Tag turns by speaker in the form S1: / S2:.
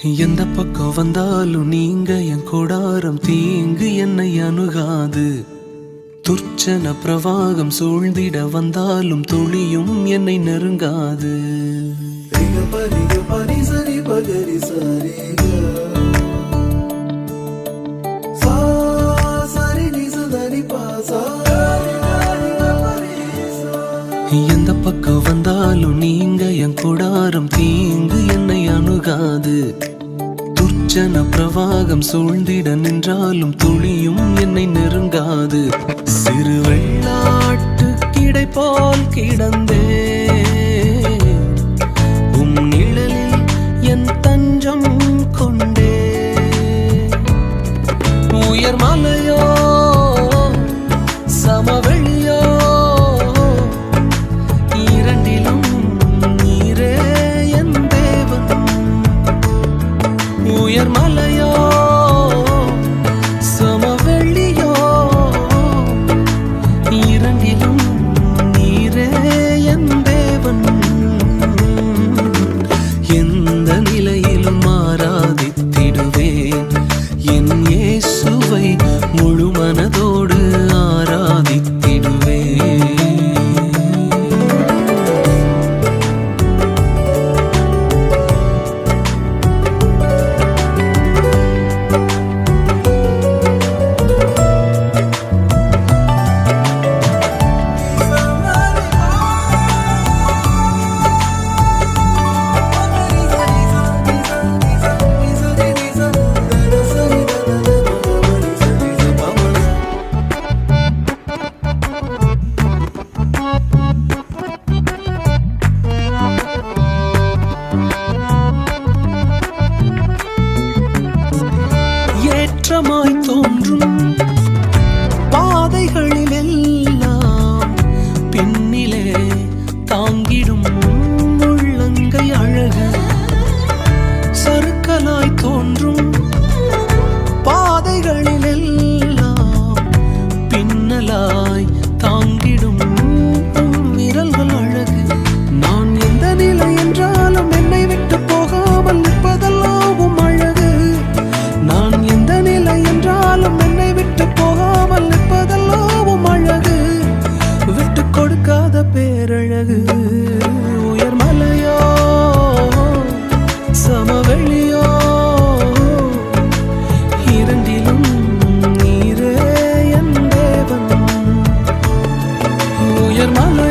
S1: எந்த பக்கம் வந்தாலும் நீங்க என் கூடாரம் தீங்கு என்னை அணுகாது. துர்ச்சன பிரவாகம் சூழ்ந்திட வந்தாலும் துளியும் என்னை நெருங்காது. எந்த பக்கம் வந்தாலும் நீங்க என் கூடாரம் தீங்கு என்னை அணுகாது. துர்ச்சன பிரவாகம் சூழ்ந்திட நின்றாலும் துளியும் என்னை நெருங்காது. சிறு வெள்ளாட்டு கிடை போல் கிடந்தே உம் நிழலில் என் தஞ்சம் கொண்டே. உயர் மலையோ சமவெளியோ இரண்டிலும் நீரே என் தேவன். உயர் மலையோ சமவெளியோ இரண்டிலும் நீரே என் தேவன். எந்த நிலையிலும் ஆராதித்திடுவேன் என் இயேசுவை முழு மனதோடு ஆராதித்திடுவேன். ஏற்றமாய் தோன்றும் பாதைகளில் எல்லாம் பின்னிலே தாங்கிடும் உள்ளங்கை அழகு. சறுக்கலாய் தோன்றும் பாதைகளில் எல்லாம் பின்னலாய் தாங்கிடும் விரல்கள் அழகு. நான் எந்த நிலை என்றாலும் என்னை விட்டு போகாமல் நிற்பதெல்லாம் அழகு. நான் எந்த நிலை என்றாலும் என்னை விட்டு போகாமல் நிற்பதெல்லாம் அழகு. விட்டு கொடுக்காத பேரழகு. உயர் மலையோ சமவெளியோ இரண்டிலும் நீரே என் தேவன். உயர் மலை